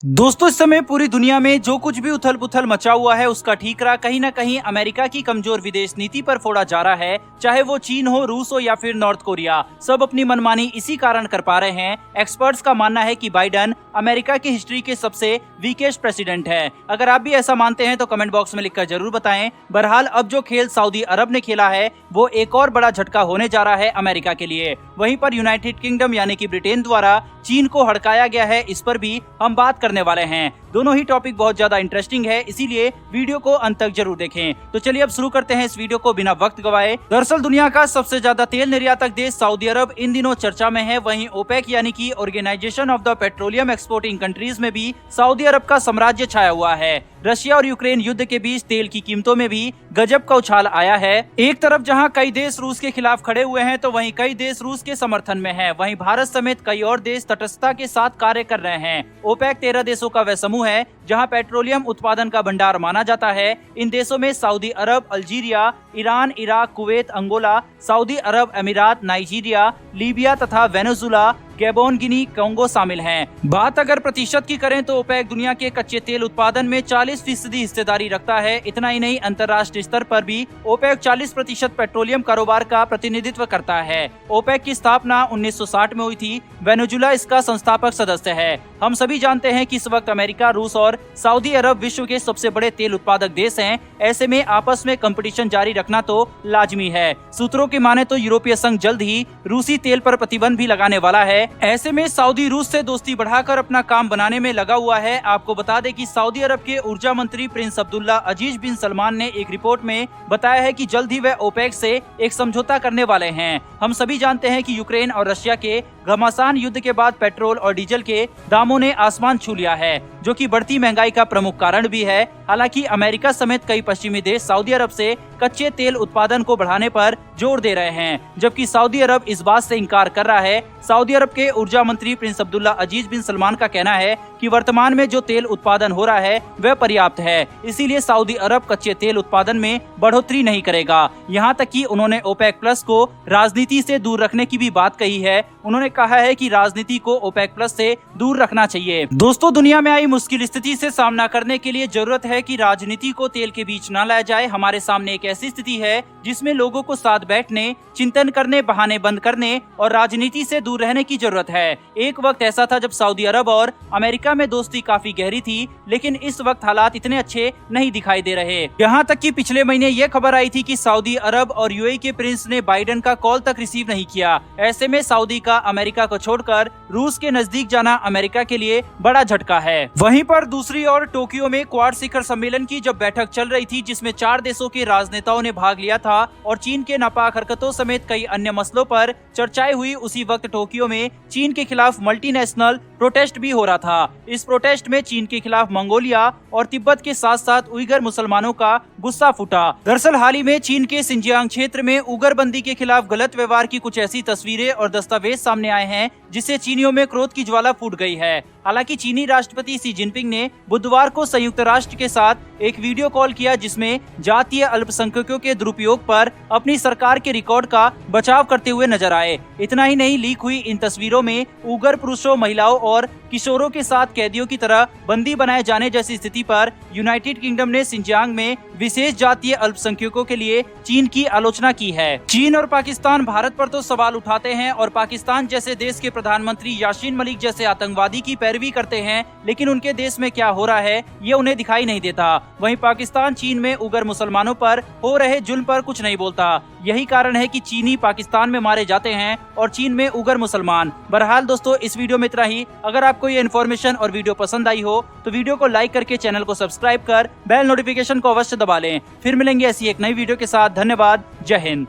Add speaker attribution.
Speaker 1: दोस्तों, इस समय पूरी दुनिया में जो कुछ भी उथल पुथल मचा हुआ है उसका ठीकरा कहीं ना कहीं अमेरिका की कमजोर विदेश नीति पर फोड़ा जा रहा है। चाहे वो चीन हो, रूस हो या फिर नॉर्थ कोरिया, सब अपनी मनमानी इसी कारण कर पा रहे हैं। एक्सपर्ट्स का मानना है कि बाइडेन अमेरिका की हिस्ट्री के सबसे वीकेस्ट प्रेसिडेंट है। अगर आप भी ऐसा मानते हैं तो कमेंट बॉक्स में लिखकर जरूर बताएं। बहरहाल अब जो खेल सऊदी अरब ने खेला है वो एक और बड़ा झटका होने जा रहा है अमेरिका के लिए। वहीं पर यूनाइटेड किंगडम यानी कि ब्रिटेन द्वारा चीन को हड़काया गया है, इस पर भी हम बात करने वाले हैं। दोनों ही टॉपिक बहुत ज्यादा इंटरेस्टिंग है, इसीलिए वीडियो को अंत तक जरूर देखें। तो चलिए अब शुरू करते हैं इस वीडियो को बिना वक्त गवाए। दरअसल दुनिया का सबसे ज्यादा तेल निर्यातक देश सऊदी अरब इन दिनों चर्चा में है। वहीं ओपेक यानी कि organisation of the petroleum exporting countries में भी सऊदी अरब का साम्राज्य छाया हुआ है। रशिया और यूक्रेन युद्ध के बीच तेल की कीमतों में भी गजब का उछाल आया है। एक तरफ जहां कई देश रूस के खिलाफ खड़े हुए हैं तो वहीं कई देश रूस के समर्थन में हैं। वहीं भारत समेत कई और देश तटस्थता के साथ कार्य कर रहे हैं। ओपेक 13 देशों का वह समूह है जहां पेट्रोलियम उत्पादन का भंडार माना जाता है। इन देशों में Saudi Arabia, Algeria, Iran, Iraq, Kuwait, Angola, Saudi Arab Emirates, Nigeria, Libya तथा वेनेजुला, गैबोन, गिनी, कोंगो शामिल हैं। बात अगर प्रतिशत की करें तो ओपेक दुनिया के कच्चे तेल उत्पादन में 40% हिस्सेदारी रखता है। इतना ही नहीं, अंतर्राष्ट्रीय स्तर पर भी ओपेक 40% पेट्रोलियम कारोबार का प्रतिनिधित्व करता है। ओपेक की स्थापना 1960 में हुई थी। वेनेजुला इसका संस्थापक सदस्य है। हम सभी जानते हैं कि इस वक्त अमेरिका, रूस और सऊदी अरब विश्व के सबसे बड़े तेल उत्पादक देश हैं। ऐसे में आपस में कंपटीशन जारी रखना तो लाजमी है। सूत्रों की माने तो यूरोपीय संघ जल्द ही रूसी तेल पर प्रतिबंध भी लगाने वाला है। ऐसे में सऊदी रूस से दोस्ती बढ़ाकर अपना काम बनाने में लगा हुआ है। आपको बता दें कि सऊदी अरब के ऊर्जा मंत्री प्रिंस अब्दुल्ला अजीज बिन सलमान ने एक रिपोर्ट में बताया है कि जल्द ही वह ओपेक से एक समझौता करने वाले हैं। हम सभी जानते हैं कि यूक्रेन और रशिया के घमासान युद्ध के बाद पेट्रोल और डीजल के दामों ने आसमान छू लिया है, जो कि बढ़ती महंगाई का प्रमुख कारण भी है। हालांकि अमेरिका समेत कई पश्चिमी देश सऊदी अरब से कच्चे तेल उत्पादन को बढ़ाने पर जोर दे रहे हैं, जबकि सऊदी अरब इस बात से इनकार कर रहा है। सऊदी अरब के ऊर्जा मंत्री प्रिंस अब्दुल्ला अजीज बिन सलमान का कहना है कि वर्तमान में जो तेल उत्पादन हो रहा है वह पर्याप्त है, इसीलिए सऊदी अरब कच्चे तेल उत्पादन में बढ़ोतरी नहीं करेगा। यहाँ तक कि उन्होंने ओपेक प्लस को राजनीति से दूर रखने की भी बात कही है। उन्होंने कहा है कि राजनीति को ओपेक प्लस से दूर रखना चाहिए। दोस्तों, दुनिया में आई मुश्किल स्थिति से सामना करने के लिए जरूरत है कि राजनीति को तेल के बीच न लाया जाए। हमारे सामने एक ऐसी स्थिति है जिसमें लोगों को साथ बैठने, चिंतन करने, बहाने बंद करने और राजनीति से दूर रहने की जरूरत है। एक वक्त ऐसा था जब सऊदी अरब और अमेरिका में दोस्ती काफी गहरी थी, लेकिन इस वक्त हालात इतने अच्छे नहीं दिखाई दे रहे। यहाँ तक कि पिछले महीने ये खबर आई थी कि सऊदी अरब और यूएई के प्रिंस ने बाइडेन का कॉल तक रिसीव नहीं किया। ऐसे में सऊदी का अमेरिका को छोड़कर रूस के नजदीक जाना अमेरिका के लिए बड़ा झटका है। वहीं पर दूसरी ओर टोक्यो में क्वाड शिखर सम्मेलन की जब बैठक चल रही थी, जिसमें 4 देशों के राजनेताओं ने भाग लिया था और चीन के नापाक हरकतों समेत कई अन्य मसलों पर चर्चाएं हुई, उसी वक्त टोक्यो में चीन के खिलाफ मल्टीनेशनल प्रोटेस्ट भी हो रहा था। इस प्रोटेस्ट में चीन के खिलाफ मंगोलिया और तिब्बत के साथ साथ उइगर मुसलमानों का गुस्सा फूटा। दरअसल हाल ही में चीन के सिंजियांग क्षेत्र में उग्रबंदी के खिलाफ गलत व्यवहार की कुछ ऐसी तस्वीरें और दस्तावेज सामने आए हैं जिससे चीनियों में क्रोध की ज्वाला फूट गई है। हालांकि चीनी राष्ट्रपति शी जिनपिंग ने बुधवार को संयुक्त राष्ट्र के साथ एक वीडियो कॉल किया, जिसमें जातीय अल्पसंख्यकों के दुरुपयोग पर अपनी सरकार के रिकॉर्ड का बचाव करते हुए नजर आए। इतना ही नहीं, लीक हुई इन तस्वीरों में उगर पुरुषों, महिलाओं और किशोरों के साथ कैदियों की तरह बंदी बनाए जाने जैसी स्थिति पर यूनाइटेड किंगडम ने सिंजियांग में विशेष जातीय अल्पसंख्यकों के लिए चीन की आलोचना की है। चीन और पाकिस्तान भारत पर तो सवाल उठाते हैं और पाकिस्तान जैसे देश के प्रधानमंत्री यासीन मलिक जैसे आतंकवादी की पैरवी करते हैं, लेकिन उनके देश में क्या हो रहा है ये उन्हें दिखाई नहीं देता। वहीं पाकिस्तान चीन में उगर मुसलमानों पर हो रहे जुल्म पर कुछ नहीं बोलता। यही कारण है कि चीनी पाकिस्तान में मारे जाते हैं और चीन में उगर मुसलमान। बहरहाल दोस्तों, इस वीडियो में इतना ही। अगर आपको ये इन्फॉर्मेशन और वीडियो पसंद आई हो तो वीडियो को लाइक करके चैनल को सब्सक्राइब कर बेल नोटिफिकेशन को अवश्य दबा लें। फिर मिलेंगे ऐसी एक नई वीडियो के साथ। धन्यवाद। जय हिंद।